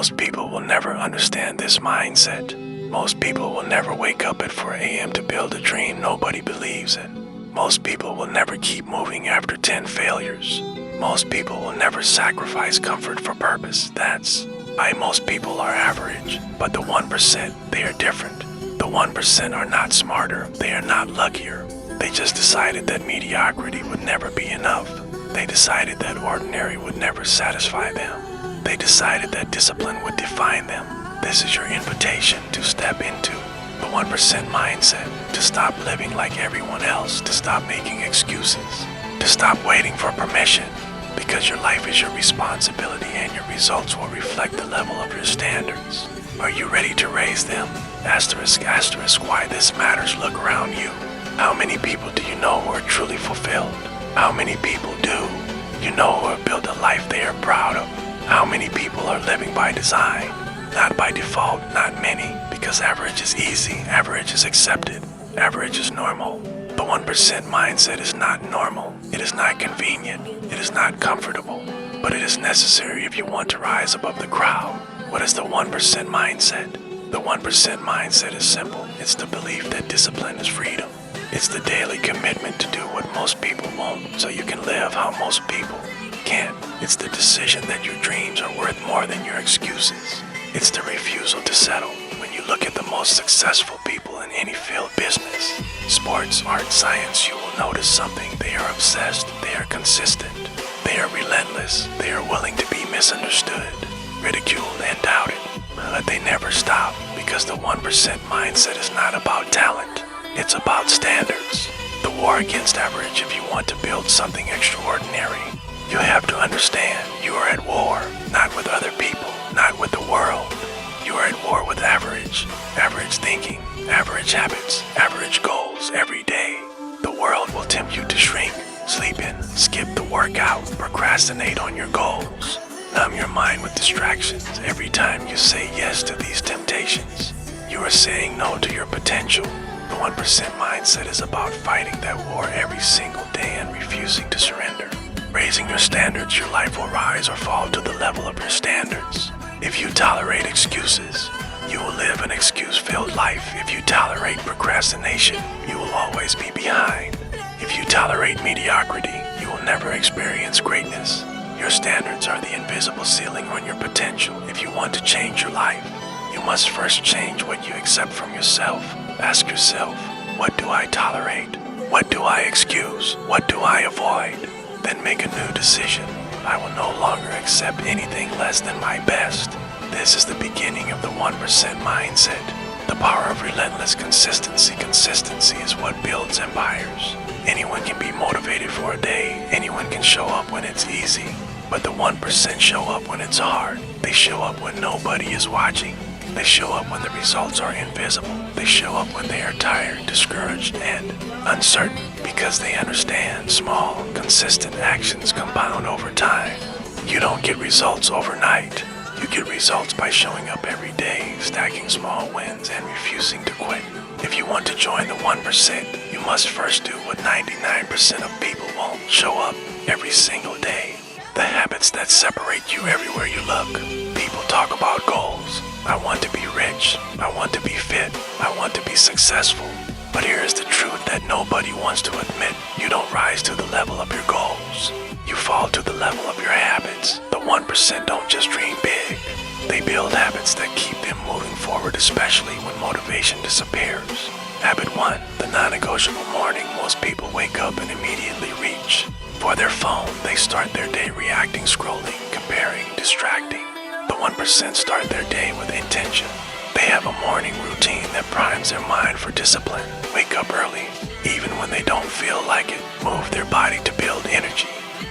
Most people will never understand this mindset. Most people will never wake up at 4 a.m. to build a dream nobody believes in. Most people will never keep moving after 10 failures. Most people will never sacrifice comfort for purpose. That's why most people are average. But the 1%, they are different. The 1% are not smarter. They are not luckier. They just decided that mediocrity would never be enough. They decided that ordinary would never satisfy them. They decided that discipline would define them. This is your invitation to step into the 1% mindset, to stop living like everyone else, to stop making excuses, to stop waiting for permission, because your life is your responsibility and your results will reflect the level of your standards. Are you ready to raise them? Asterisk, asterisk, why this matters, look around you. How many people do you know who are truly fulfilled? How many people do you know who have built a life they are proud of? How many people are living by design? Not by default, not many, because average is easy, average is accepted, average is normal. The 1% mindset is not normal, it is not convenient, it is not comfortable, but it is necessary if you want to rise above the crowd. What is the 1% mindset? The 1% mindset is simple. It's the belief that discipline is freedom. It's the daily commitment to do what most people won't, so you can live how most people can't. It's the decision that your dreams are worth more than your excuses. It's the refusal to settle. When you look at the most successful people in any field, business, sports, art, science, you will notice something. They are obsessed, they are consistent, they are relentless, they are willing to be misunderstood, ridiculed, and doubted. But they never stop, because the 1% mindset is not about talent. It's about standards. The war against average. If you want to build something extraordinary, you have to understand you are at war, not with other people, not with the world. You are at war with average. Average thinking, average habits, average goals every day. The world will tempt you to shrink, sleep in, skip the workout, procrastinate on your goals. Numb your mind with distractions. Every time you say yes to these temptations, you are saying no to your potential. The 1% mindset is about fighting that war every single day and refusing to surrender. Raising your standards, your life will rise or fall to the level of your standards. If you tolerate excuses, you will live an excuse-filled life. If you tolerate procrastination, you will always be behind. If you tolerate mediocrity, you will never experience greatness. Your standards are the invisible ceiling on your potential. If you want to change your life, you must first change what you accept from yourself. Ask yourself, what do I tolerate? What do I excuse? What do I avoid? Then make a new decision. I will no longer accept anything less than my best. This is the beginning of the 1% mindset. The power of relentless consistency. Consistency is what builds empires. Anyone can be motivated for a day. Anyone can show up when it's easy. But the 1% show up when it's hard. They show up when nobody is watching. They show up when the results are invisible. They show up when they are tired, discouraged, and uncertain, because they understand small, consistent actions compound over time. You don't get results overnight. You get results by showing up every day, stacking small wins, and refusing to quit. If you want to join the 1%, you must first do what 99% of people won't: show up every single day. The habits that separate you everywhere you look. People talk about goals. I want to be rich. I want to be fit. I want to be successful. But here is the truth that nobody wants to admit. You don't rise to the level of your goals. You fall to the level of your habits. The 1% don't just dream big. They build habits that keep them moving forward, especially when motivation disappears. Habit 1, the non-negotiable morning. Most people wake up and immediately reach for their phone. They start their day reacting, scrolling, comparing, distracting. The 1% start their day with intention. They have a morning routine that primes their mind for discipline. Wake up early, even when they don't feel like it. Move their body to build energy.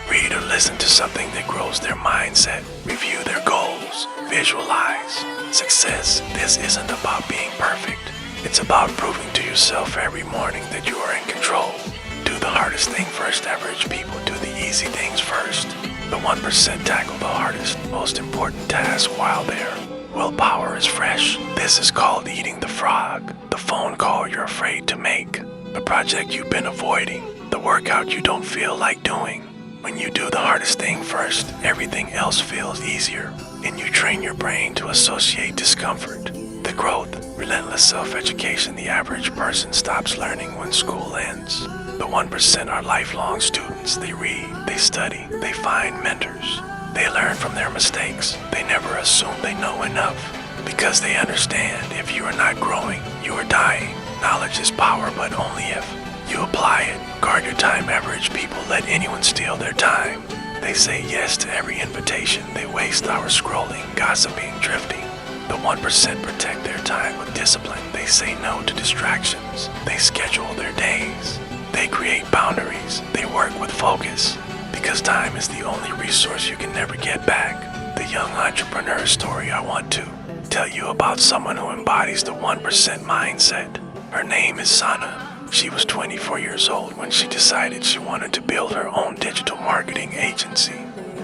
Read or listen to something that grows their mindset. Review their goals. Visualize success. This isn't about being perfect. It's about proving to yourself every morning that you are in control. Do the hardest thing first. Average people do the easy things first. The 1% tackle the hardest, most important task while there. Willpower is fresh. This is called eating the frog. The phone call you're afraid to make. The project you've been avoiding. The workout you don't feel like doing. When you do the hardest thing first, everything else feels easier. and you train your brain to associate discomfort. The growth, relentless self-education the average person stops learning when school ends. The 1% are lifelong students. They read, they study, they find mentors. They learn from their mistakes. They never assume they know enough, because they understand if you are not growing, you are dying. Knowledge is power, but only if you apply it. Guard your time. Average people let anyone steal their time. They say yes to every invitation. They waste hours scrolling, gossiping, drifting. The 1% protect their time with discipline. They say no to distractions. They schedule their days. They create boundaries. They work with focus, because time is the only resource you can never get back. The young entrepreneur story I want to tell you about someone who embodies the 1% mindset. Her name is Sana. She was 24 years old when she decided she wanted to build her own digital marketing agency.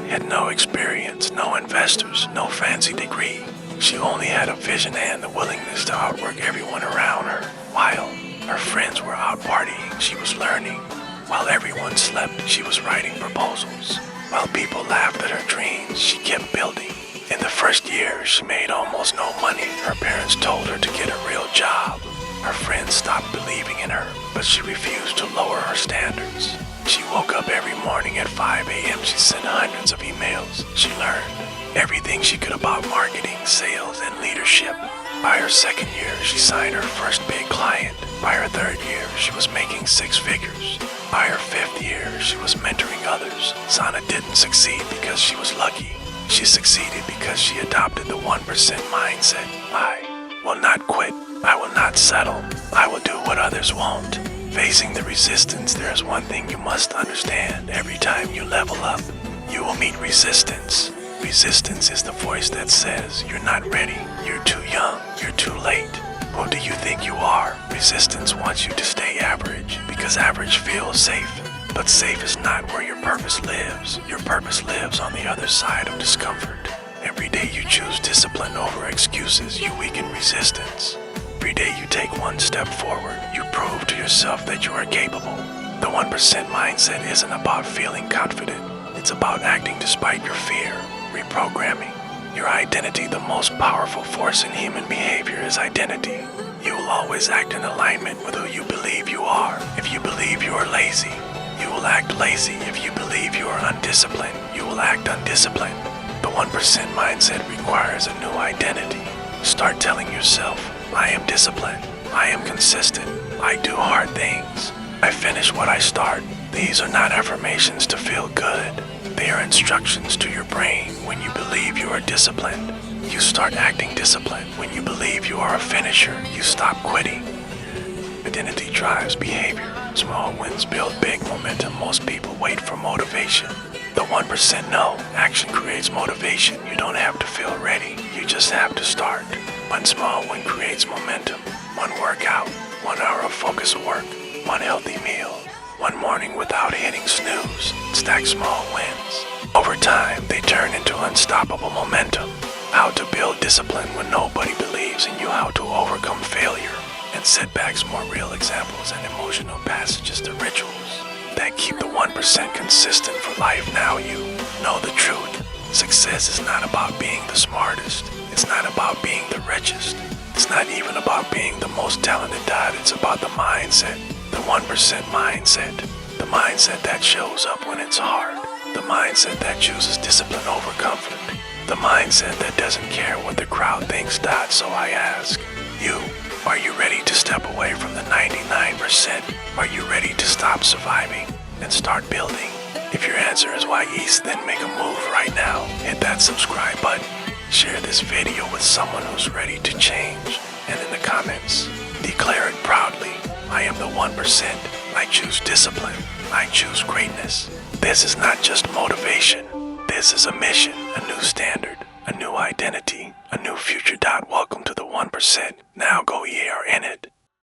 Had no experience, no investors, no fancy degree. She only had a vision and the willingness to outwork everyone around her. While her friends were out partying, she was learning. While everyone slept, she was writing proposals. While people laughed at her dreams, she kept building. In the first year, she made almost no money. Her parents told her to get a real job. Her friends stopped believing in her, but she refused to lower her standards. She woke up every morning at 5 a.m. She sent hundreds of emails. She learned everything she could about marketing, sales, and leadership. By her second year, she signed her first big client. By her third year, she was making 6 figures. By her 5th year, she was mentoring others. Sana didn't succeed because she was lucky. She succeeded because she adopted the 1% mindset. I will not quit. I will not settle. I will do what others won't. Facing the resistance, there is one thing you must understand. Every time you level up, you will meet resistance. Resistance is the voice that says, you're not ready, you're too young, you're too late. Who do you think you are? Resistance wants you to stay average, because average feels safe. But safe is not where your purpose lives. Your purpose lives on the other side of discomfort. Every day you choose discipline over excuses, you weaken resistance. Every day you take one step forward, you prove to yourself that you are capable. The 1% mindset isn't about feeling confident. It's about acting despite your fear, reprogramming your identity. The most powerful force in human behavior is identity. You will always act in alignment with who you believe you are. If you believe you are lazy, you will act lazy. If you believe you are undisciplined, you will act undisciplined. The 1% mindset requires a new identity. Start telling yourself, I am disciplined, I am consistent, I do hard things, I finish what I start. These are not affirmations to feel good. They are instructions to your brain. When you believe you are disciplined, you start acting disciplined. When you believe you are a finisher, you stop quitting. Identity drives behavior. Small wins build big momentum. Most people wait for motivation. The 1% know action creates motivation. You don't have to feel ready. You just have to start. One small win creates momentum. One workout, 1 hour of focused work, one healthy meal, one morning without hitting snooze. Stack small wins. Over time, they turn into unstoppable momentum. How to build discipline when nobody believes in you. How to overcome failure and setbacks. More real examples and emotional passages to rituals that keep the 1% consistent for life. Now you know the truth. Success is not about being the smartest. It's not about being the richest. It's not even about being the most talented dad. It's about the mindset. The 1% mindset. The mindset that shows up when it's hard. The mindset that chooses discipline over comfort. The mindset that doesn't care what the crowd thinks. So I ask you, are you ready to step away from the 99%? Are you ready to stop surviving and start building? If your answer is why East, then make a move right now. Hit that subscribe button. Share this video with someone who's ready to change. And in the comments, declare it proudly. I am the 1%. I choose discipline. I choose greatness. This is not just motivation. This is a mission, a new standard, a new identity, a new future. Welcome to the 1%. Now go ye are in it.